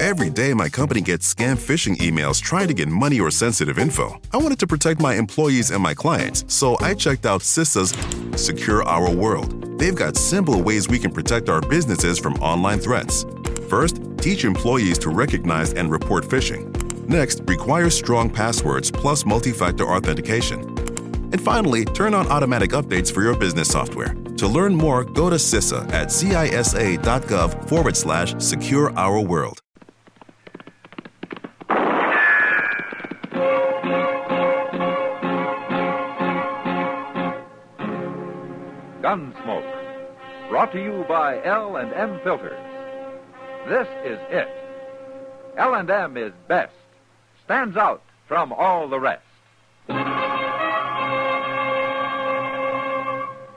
Every day, my company gets scam phishing emails trying to get money or sensitive info. I wanted to protect my employees and my clients, so I checked out CISA's Secure Our World. They've got simple ways we can protect our businesses from online threats. First, teach employees to recognize and report phishing. Next, require strong passwords plus multi-factor authentication. And finally, turn on automatic updates for your business software. To learn more, go to CISA at cisa.gov/Secure Our World. Gunsmoke, brought to you by L&M Filters. This is it. L&M is best, stands out from all the rest.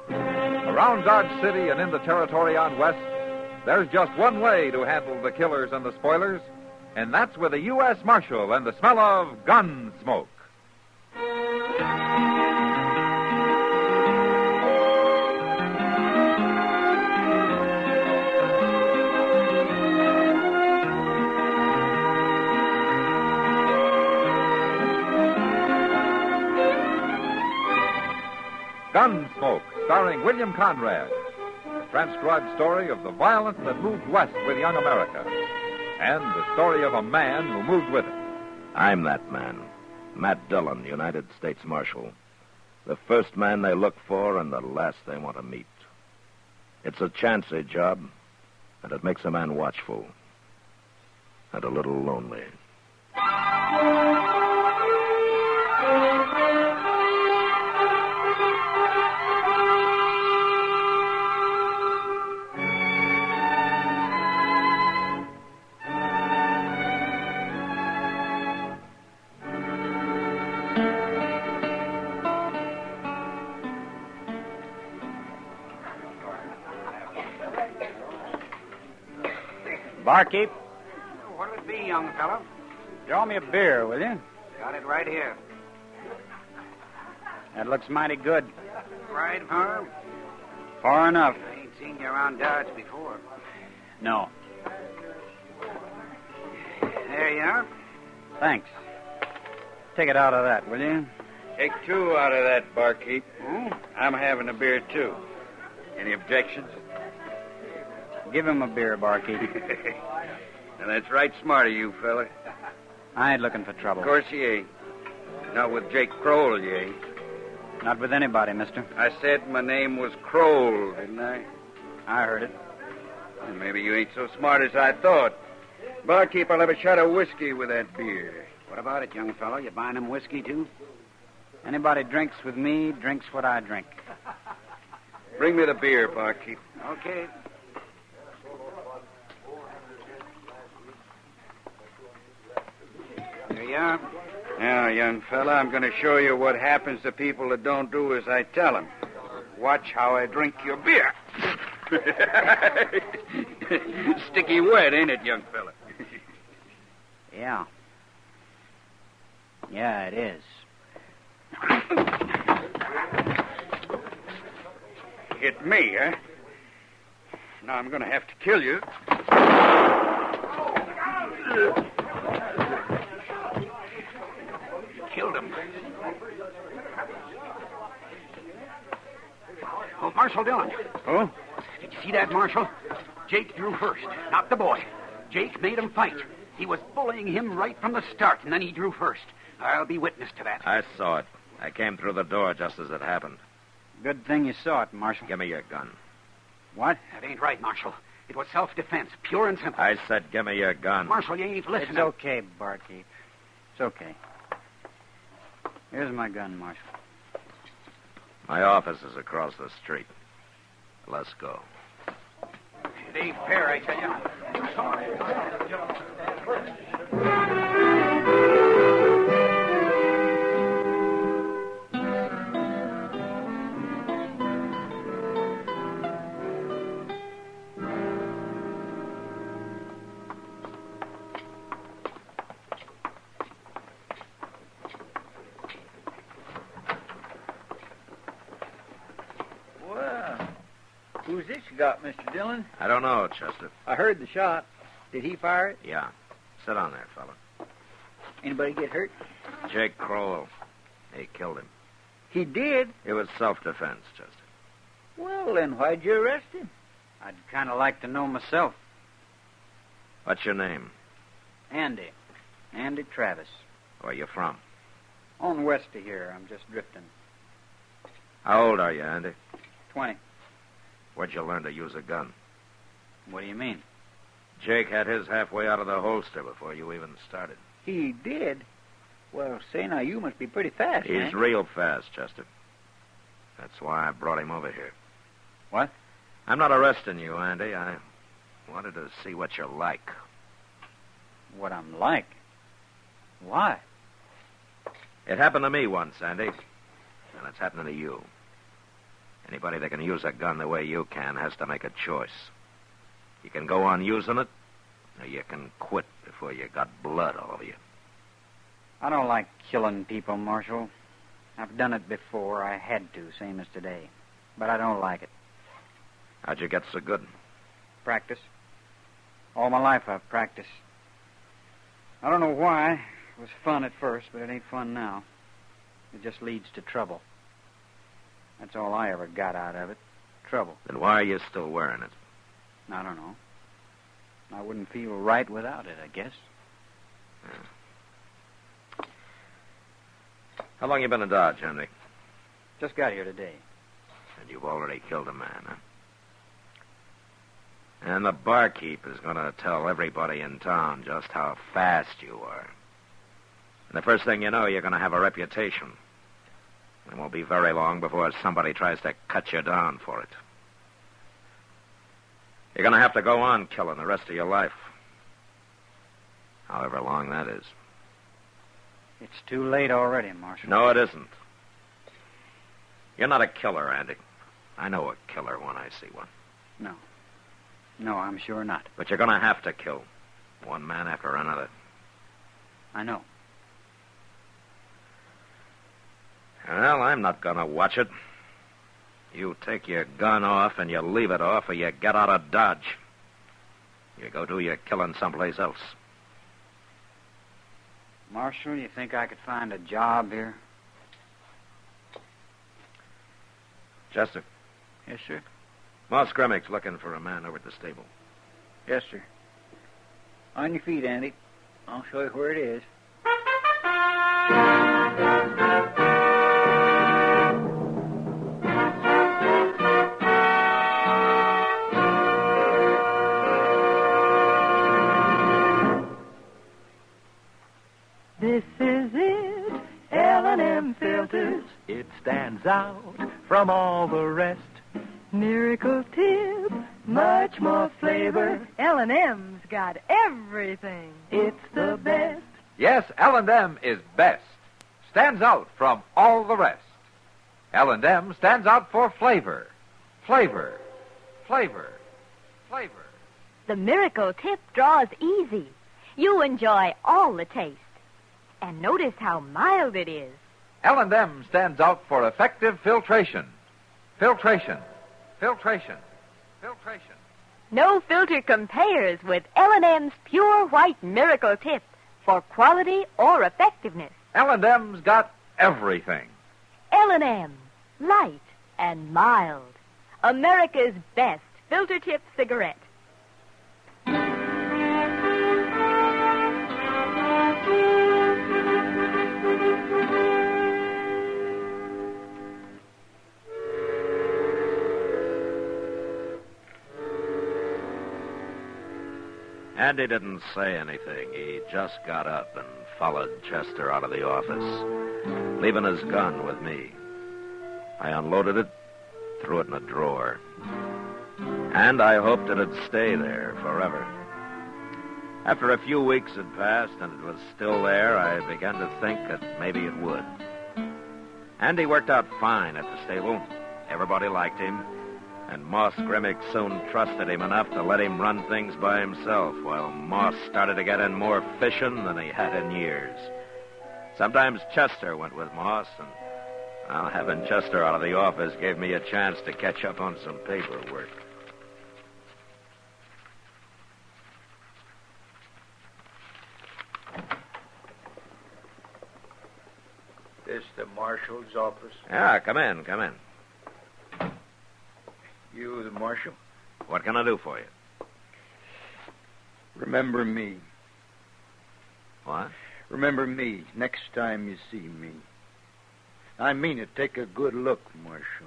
Around Dodge City and in the territory on West, there's just one way to handle the killers and the spoilers, and that's with a U.S. Marshal and the smell of Gunsmoke. Gunsmoke, starring William Conrad, the transcribed story of the violence that moved west with young America, and the story of a man who moved with it. I'm that man, Matt Dillon, United States Marshal. The first man they look for and the last they want to meet. It's a chancy job, and it makes a man watchful and a little lonely. Barkeep, What'll it be, young fellow? draw me a beer, will you? Got it right here. That looks mighty good. Right, Farm? Far enough. I ain't seen you around Dodge before. No. There you are. Thanks. Take it out of that, will you? Take two out of that, barkeep. Oh? I'm having a beer, too. Any objections? Give him a beer, barkeep. Now, that's right smart of you, fella. I ain't looking for trouble. Of course you ain't. Not with Jake Kroll, you ain't. Not with anybody, mister. I said my name was Kroll, didn't I? I heard it. Well, maybe you ain't so smart as I thought. Barkeep, I'll have a shot of whiskey with that beer. What about it, young fellow? You buying him whiskey, too? Anybody drinks with me drinks what I drink. Bring me the beer, barkeep. Okay. There you are. Now, young fella, I'm going to show you what happens to people that don't do as I tell them. Watch how I drink your beer. Sticky wet, ain't it, young fella? Yeah. Yeah, it is. Hit me, huh? Now I'm going to have to kill you. Killed him. Oh, Marshal Dillon. Oh? Did you see that, Marshal? Jake drew first, not the boy. Jake made him fight. He was bullying him right from the start, and then he drew first. I'll be witness to that. I saw it. I came through the door just as it happened. Good thing you saw it, Marshal. Give me your gun. What? That ain't right, Marshal. It was self-defense, pure and simple. I said give me your gun. Marshal, you ain't listening. It's okay, barkeep. It's okay. Here's my gun, Marshal. My office is across the street. Let's go. It ain't fair, I tell you. Who's this you got, Mr. Dillon? I don't know, Chester. I heard the shot. Did he fire it? Yeah. Sit on there, fella. Anybody get hurt? Jake Crowell. He killed him. He did? It was self-defense, Chester. Well, then why'd you arrest him? I'd kind of like to know myself. What's your name? Andy. Andy Travis. Where you from? On west of here. I'm just drifting. How old are you, Andy? 20. Where'd you learn to use a gun? What do you mean? Jake had his halfway out of the holster before you even started. He did? Well, say now, you must be pretty fast, He's real fast, Chester. That's why I brought him over here. What? I'm not arresting you, Andy. I wanted to see what you're like. What I'm like? Why? It happened to me once, Andy. And it's happening to you. Anybody that can use a gun the way you can has to make a choice. You can go on using it, or you can quit before you got blood all over you. I don't like killing people, Marshal. I've done it before. I had to, same as today. But I don't like it. How'd you get so good? Practice. All my life I've practiced. I don't know why. It was fun at first, but it ain't fun now. It just leads to trouble. That's all I ever got out of it. Trouble. Then why are you still wearing it? I don't know. I wouldn't feel right without it, I guess. Yeah. How long you been in Dodge, Henry? Just got here today. And you've already killed a man, huh? And the barkeep is going to tell everybody in town just how fast you are. And the first thing you know, you're going to have a reputation. It won't be very long before somebody tries to cut you down for it. You're going to have to go on killing the rest of your life. However long that is. It's too late already, Marshal. No, it isn't. You're not a killer, Andy. I know a killer when I see one. No. No, I'm sure not. But you're going to have to kill. One man after another. I know. Well, I'm not going to watch it. You take your gun off and you leave it off or you get out of Dodge. You go do your killing someplace else. Marshal, you think I could find a job here? Chester. Yes, sir. Moss Grimmick's looking for a man over at the stable. Yes, sir. On your feet, Andy. I'll show you where it is. This is it, L&M Filters. It stands out from all the rest. Miracle tip, much more flavor. L&M's got everything. It's the best. Yes, L&M is best. Stands out from all the rest. L&M stands out for flavor. Flavor. Flavor. Flavor. The Miracle Tip draws easy. You enjoy all the taste. And notice how mild it is. L&M stands out for effective filtration. Filtration. Filtration. Filtration. No filter compares with L&M's pure white Miracle Tip for quality or effectiveness. L&M's got everything. L&M, light and mild. America's best filter tip cigarette. Andy didn't say anything. He just got up and followed Chester out of the office, leaving his gun with me. I unloaded it, threw it in a drawer. And I hoped it'd stay there forever. After a few weeks had passed and it was still there, I began to think that maybe it would. Andy worked out fine at the stable. Everybody liked him. And Moss Grimmick soon trusted him enough to let him run things by himself, while Moss started to get in more fishing than he had in years. Sometimes Chester went with Moss, and having Chester out of the office gave me a chance to catch up on some paperwork. this the marshal's office? Yeah, come in. You the marshal? What can I do for you? Remember me. What? Remember me next time you see me. I mean it. Take a good look, Marshal.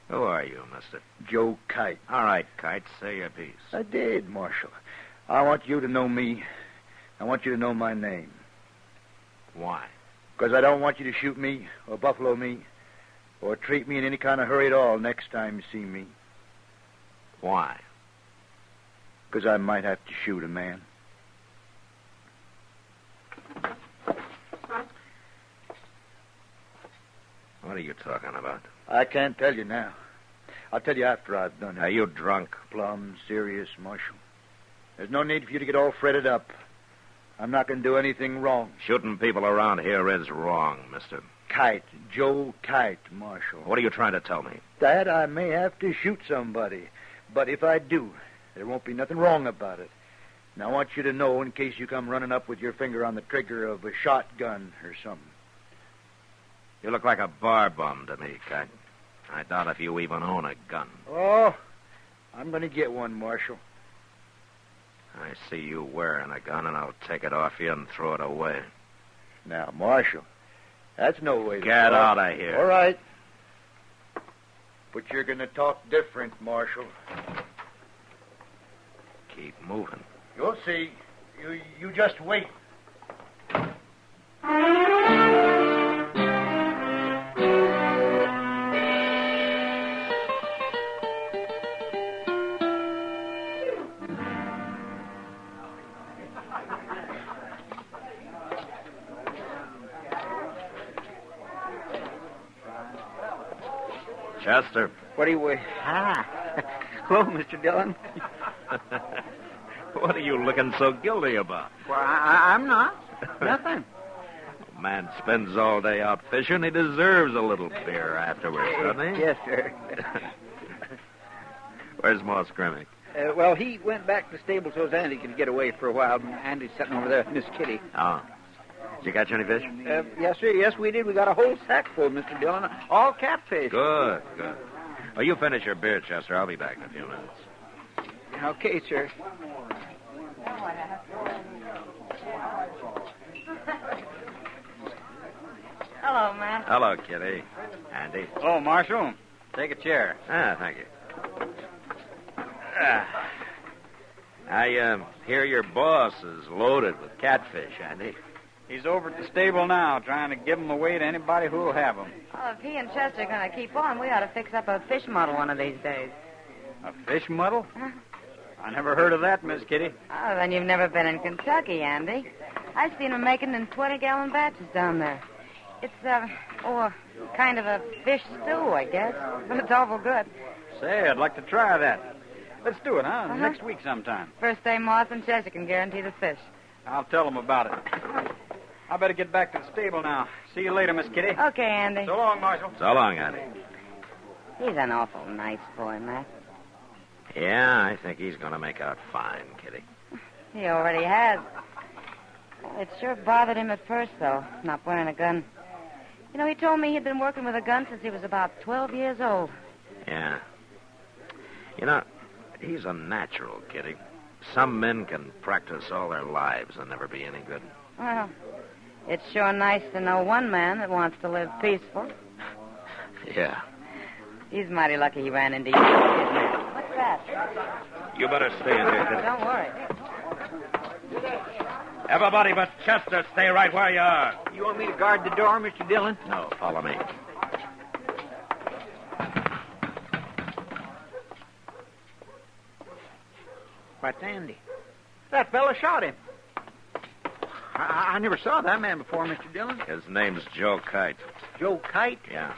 Who are you, mister? Joe Kite. All right, Kite, say your piece. I did, Marshal. I want you to know me. I want you to know my name. Why? Because I don't want you to shoot me or buffalo me or treat me in any kind of hurry at all next time you see me. Why? Because I might have to shoot a man. What are you talking about? I can't tell you now. I'll tell you after I've done it. Are you drunk? Plumb serious, Marshal. There's no need for you to get all fretted up. I'm not going to do anything wrong. Shooting people around here is wrong, mister. Kite. Joe Kite, Marshal. What are you trying to tell me? That I may have to shoot somebody. But if I do, there won't be nothing wrong about it. And I want you to know in case you come running up with your finger on the trigger of a shotgun or something. You look like a bar bum to me, Kite. I doubt if you even own a gun. Oh, I'm going to get one, Marshal. I see you wearing a gun, and I'll take it off you and throw it away. Now, Marshal, that's no way to Get talk. out of here. All right. But you're going to talk different, Marshal. Keep moving. You'll see. You just wait. Chester. What do you... Hello, Mr. Dillon. What are you looking so guilty about? Well, I'm not. Nothing. A man spends all day out fishing. He deserves a little beer afterwards, doesn't he? Yes, sir. Where's Moss Grimmick? Well, he went back to the stable so Andy could get away for a while. Andy's sitting over there with Miss Kitty. Oh. Did you catch any fish? Yes, sir. Yes, we did. We got a whole sack full, Mr. Dillon. All catfish. Good. Well, you finish your beer, Chester. I'll be back in a few minutes. Okay, sir. Hello, Matt. Hello, Kitty. Andy. Oh, Marshal, take a chair. Thank you. I hear your boss is loaded with catfish, Andy. He's over at the stable now, trying to give them away to anybody who'll have them. Well, if he and Chester are going to keep on, we ought to fix up a fish model one of these days. A fish muddle? I never heard of that, Miss Kitty. Oh, then you've never been in Kentucky, Andy. I've seen them making in 20-gallon batches down there. It's, kind of a fish stew, I guess. But it's awful good. Say, I'd like to try that. Let's do it, huh? Next week sometime. First day Moss and Chester can guarantee the fish. I'll tell them about it. I better get back to the stable now. See you later, Miss Kitty. Okay, Andy. So long, Marshal. So long, Andy. He's an awful nice boy, Matt. Yeah, I think he's going to make out fine, Kitty. He already has. It sure bothered him at first, though, not wearing a gun. You know, he told me he'd been working with a gun since he was about 12 years old. Yeah. You know, he's a natural, Kitty. Some men can practice all their lives and never be any good. Well, it's sure nice to know one man that wants to live peaceful. Yeah. He's mighty lucky he ran into you, isn't he? What's that? You better stay in here, Kitty. Don't worry. Everybody but Chester, stay right where you are. You want me to guard the door, Mr. Dillon? No, follow me. What's Andy? That fella shot him. I never saw that man before, Mr. Dillon. His name's Joe Kite. Joe Kite? Yeah.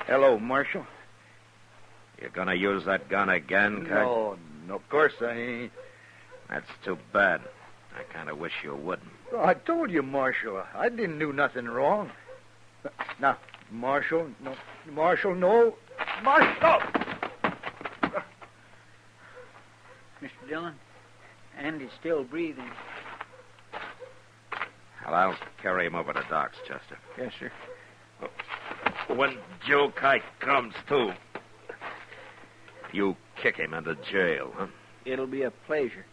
Hello, Marshal. You gonna use that gun again, Kite? No, of course I ain't. That's too bad. I kind of wish you wouldn't. Oh, I told you, Marshal. I didn't do nothing wrong. Now, Marshal, no. Marshal, no. Marshal! Mr. Dillon, Andy he's still breathing. Well, I'll carry him over to Doc's, Chester. Yes, sir. When Joe Kite comes to, you kick him into jail, huh? It'll be a pleasure.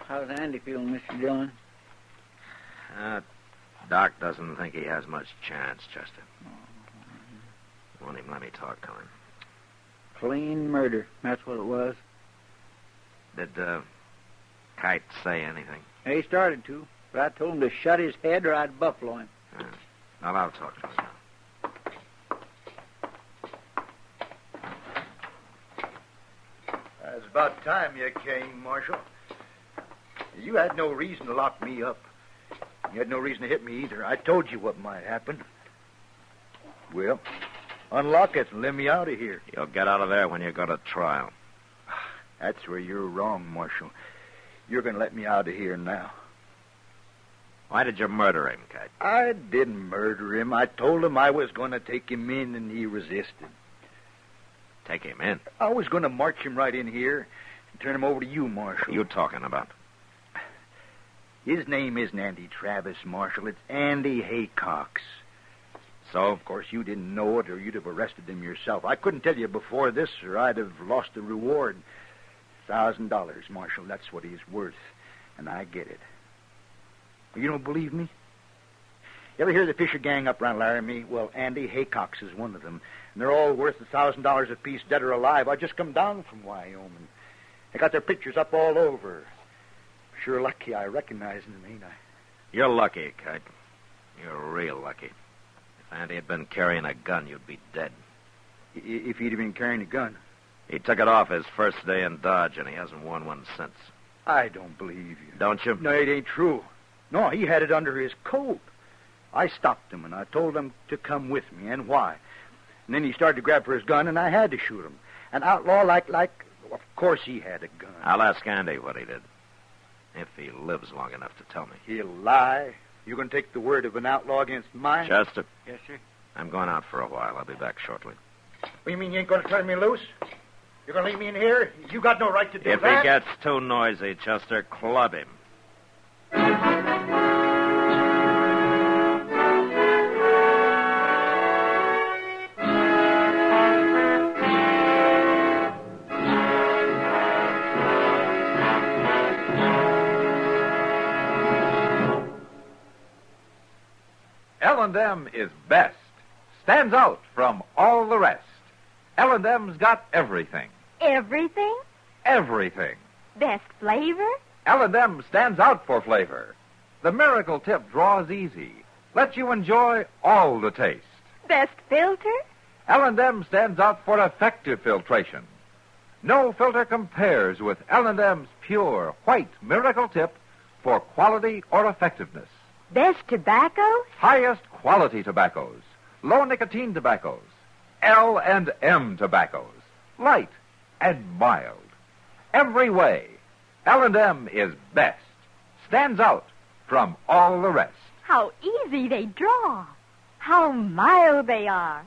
How's Andy feeling, Mr. Dillon? Doc doesn't think he has much chance, Chester. Won't even let me talk to him. Clean murder. That's what it was. Did Kite say anything? He started to, but I told him to shut his head or I'd buffalo him. Well, I'll talk to him now. It's about time you came, Marshal. You had no reason to lock me up. You had no reason to hit me either. I told you what might happen. Well, unlock it and let me out of here. You'll get out of there when you go to trial. That's where you're wrong, Marshal. You're going to let me out of here now. Why did you murder him, Kite? I didn't murder him. I told him I was going to take him in, and he resisted. Take him in? I was going to march him right in here and turn him over to you, Marshal. What are you talking about? His name isn't Andy Travis, Marshal. It's Andy Haycox. So, of course, you didn't know it or you'd have arrested him yourself. I couldn't tell you before this or I'd have lost the reward. $1,000, Marshal. That's what he's worth. And I get it. You don't believe me? You ever hear the Fisher gang up around Laramie? Well, Andy Haycox is one of them. And they're all worth $1,000 apiece, dead or alive. I just come down from Wyoming. They got their pictures up all over. Sure lucky I recognize him, ain't I? You're lucky, Kite. You're real lucky. If Andy had been carrying a gun, you'd be dead. If he'd have been carrying a gun? He took it off his first day in Dodge, and he hasn't worn one since. I don't believe you. Don't you? No, it ain't true. No, he had it under his coat. I stopped him, and I told him to come with me, and why. And then he started to grab for his gun, and I had to shoot him. An outlaw like, of course he had a gun. I'll ask Andy what he did. If he lives long enough to tell me. He'll lie. You're going to take the word of an outlaw against mine? Chester. Yes, sir. I'm going out for a while. I'll be back shortly. What do you mean you ain't going to turn me loose? You're going to leave me in here? You got no right to do that. If he gets too noisy, Chester, club him. L&M is best. Stands out from all the rest. L&M's got everything. Everything? Everything. Best flavor? L&M stands out for flavor. The miracle tip draws easy. Lets you enjoy all the taste. Best filter? L&M stands out for effective filtration. No filter compares with L&M's pure, white miracle tip for quality or effectiveness. Best tobaccos? Highest quality tobaccos. Low nicotine tobaccos. L&M tobaccos. Light and mild. Every way, L&M is best. Stands out from all the rest. How easy they draw. How mild they are.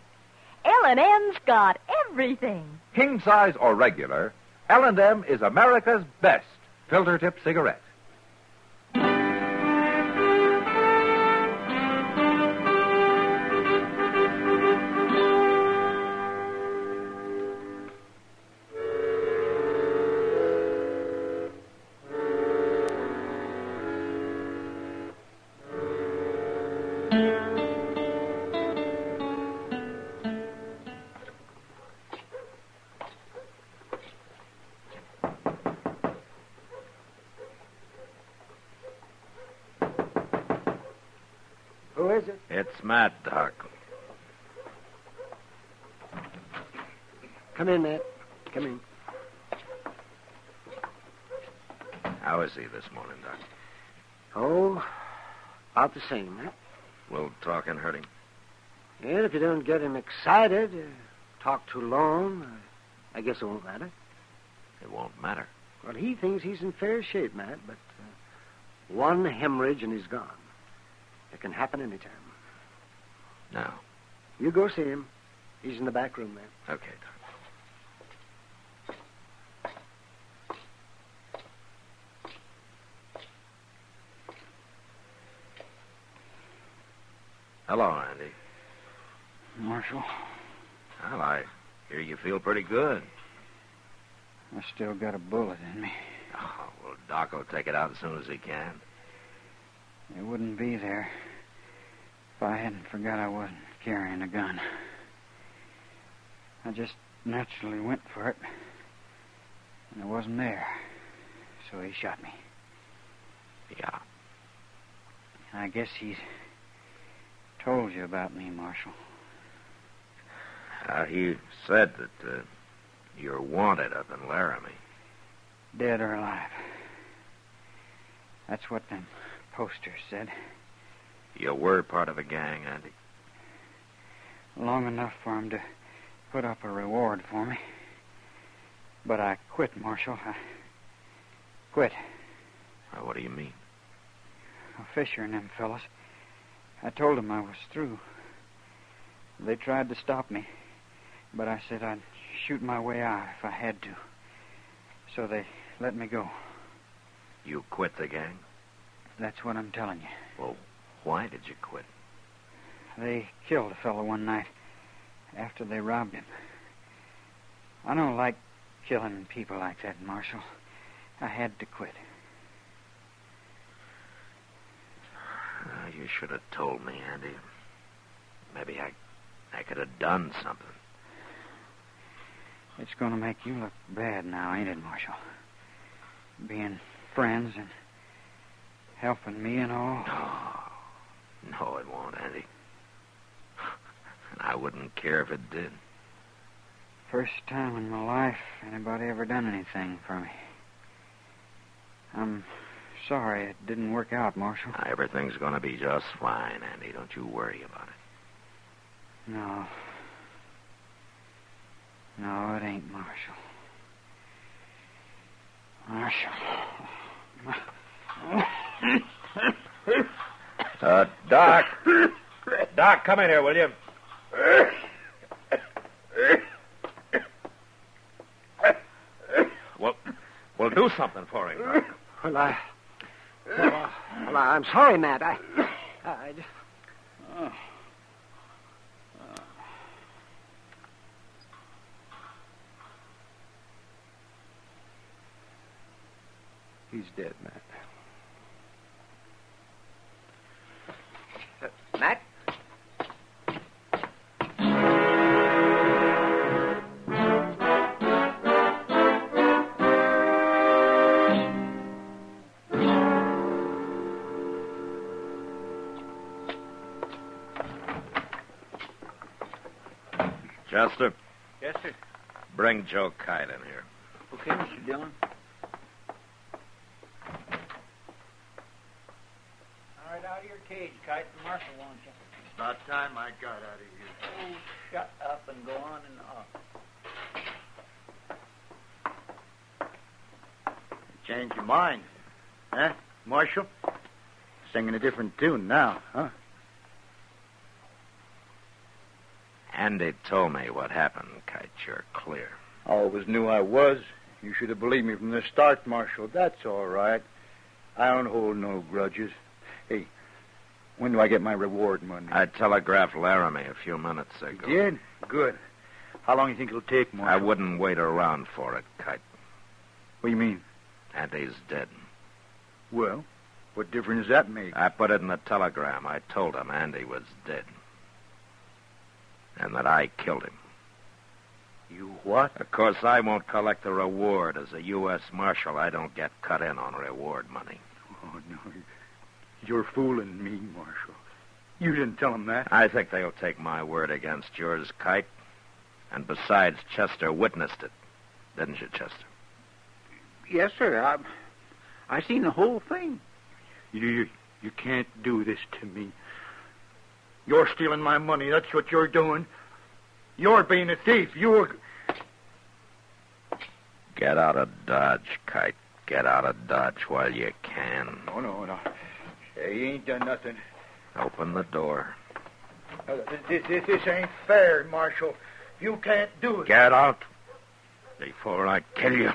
L&M's got everything. King size or regular, L&M is America's best filter tip cigarette. Who is it? It's Matt, Doc. Come in, Matt. Come in. How is he this morning, Doc? Oh, about the same, Matt. Will talking hurt him? And if you don't get him excited, talk too long, I guess it won't matter. It won't matter. Well, he thinks he's in fair shape, Matt, but one hemorrhage and he's gone. It can happen anytime. No. You go see him. He's in the back room there. Okay, Doc. Hello, Andy. Marshal, Well, I hear you feel pretty good. I still got a bullet in me. Oh, well, Doc will take it out as soon as he can. It wouldn't be there if I hadn't forgot I wasn't carrying a gun. I just naturally went for it, and it wasn't there, so he shot me. Yeah. I guess he's told you about me, Marshal. He said that you're wanted up in Laramie. Dead or alive. That's what them posters said. You were part of a gang, Andy. Long enough for him to put up a reward for me. But I quit, Marshal. I quit. What do you mean? Fisher and them fellas. I told them I was through. They tried to stop me, but I said I'd shoot my way out if I had to. So they let me go. You quit the gang? That's what I'm telling you. Well, why did you quit? They killed a fellow one night after they robbed him. I don't like killing people like that, Marshal. I had to quit. You should have told me, Andy. Maybe I could have done something. It's going to make you look bad now, ain't it, Marshal? Being friends and helping me and all. No, it won't, Andy. And I wouldn't care if it did. First time in my life anybody ever done anything for me. I'm sorry it didn't work out, Marshal. Everything's going to be just fine, Andy. Don't you worry about it. No, it ain't, Marshal. Doc. Doc, come in here, will you? Well, do something for him, Doc. Well, I'm sorry, Matt. I just... He's dead, Matt. Matt? Chester? Yes, sir. Bring Joe Kite in here. Okay, Mr. Dillon. All right, out of your cage, Kite. The Marshal wants you. It's about time I got out of here. Oh, shut up and go on and off. Change your mind. Huh, Marshal? Singing a different tune now, huh? Andy told me what happened, Kite. You're clear. Always knew I was. You should have believed me from the start, Marshal. That's all right. I don't hold no grudges. Hey, when do I get my reward money? I telegraphed Laramie a few minutes ago. You did? Good. How long do you think it'll take, Marshal? I wouldn't wait around for it, Kite. What do you mean? Andy's dead. Well, what difference does that make? I put it in the telegram. I told him Andy was dead. And that I killed him. You what? Of course, I won't collect the reward. As a U.S. Marshal, I don't get cut in on reward money. Oh, no. You're fooling me, Marshal. You didn't tell him that. I think they'll take my word against yours, Kite. And besides, Chester witnessed it. Didn't you, Chester? Yes, sir. I seen the whole thing. You can't do this to me. You're stealing my money. That's what you're doing. You're being a thief. Get out of Dodge, Kite. Get out of Dodge while you can. No. He ain't done nothing. Open the door. This ain't fair, Marshal. You can't do it. Get out before I kill you.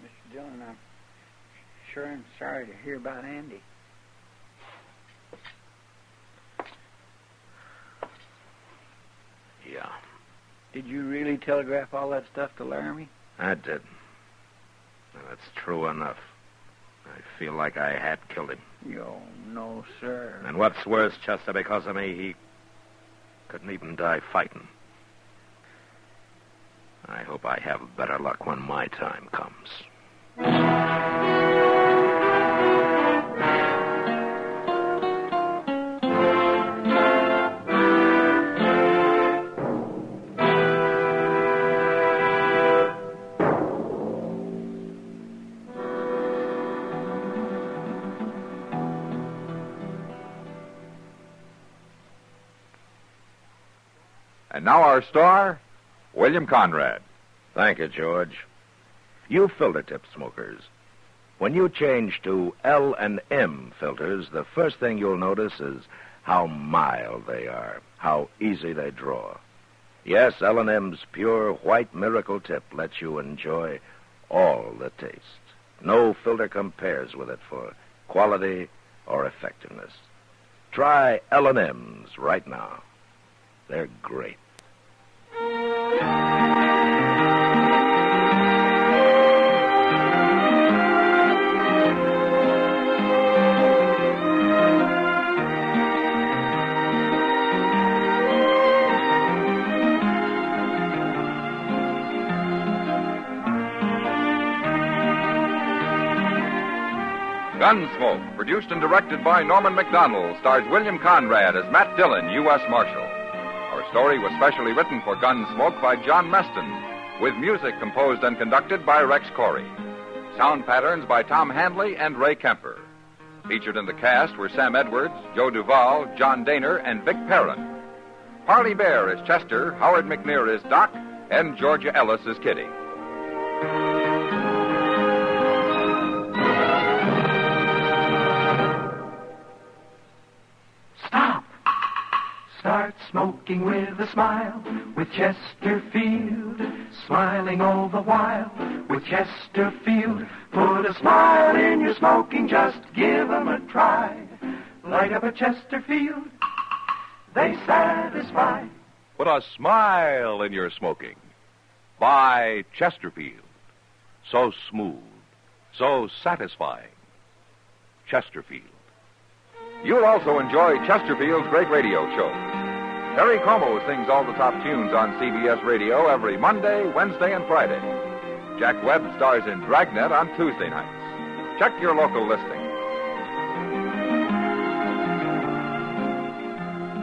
Mr. Dillon, I'm sure sorry to hear about Andy. Yeah, Did you really telegraph all that stuff to Laramie? I did. And it's true enough. I feel like I had killed him. Oh, no, sir. And what's worse, Chester, because of me, he couldn't even die fighting. I hope I have better luck when my time comes. And now our star, William Conrad. Thank you, George. You filter tip smokers, when you change to L&M filters, the first thing you'll notice is how mild they are, how easy they draw. Yes, L&M's pure white miracle tip lets you enjoy all the taste. No filter compares with it for quality or effectiveness. Try L&M's right now. They're great. Gunsmoke, produced and directed by Norman Macdonnell, stars William Conrad as Matt Dillon, U.S. Marshal. Our story was specially written for Gunsmoke by John Meston, with music composed and conducted by Rex Corey. Sound patterns by Tom Handley and Ray Kemper. Featured in the cast were Sam Edwards, Joe Duvall, John Daner, and Vic Perrin. Parley Bear is Chester, Howard McNear is Doc, and Georgia Ellis is Kitty. Start smoking with a smile, with Chesterfield, smiling all the while, with Chesterfield. Put a smile in your smoking, just give 'em a try. Light up a Chesterfield, they satisfy. Put a smile in your smoking. Buy Chesterfield. So smooth, so satisfying. Chesterfield. You'll also enjoy Chesterfield's great radio show. Terry Como sings all the top tunes on CBS Radio every Monday, Wednesday, and Friday. Jack Webb stars in Dragnet on Tuesday nights. Check your local listing.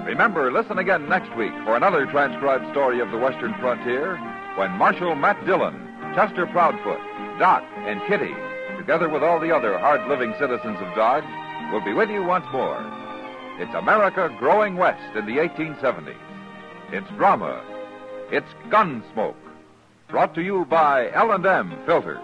Remember, listen again next week for another transcribed story of the Western frontier when Marshal Matt Dillon, Chester Proudfoot, Doc, and Kitty, together with all the other hard-living citizens of Dodge, will be with you once more. It's America growing west in the 1870s. It's drama. It's Gunsmoke. Brought to you by L&M Filters.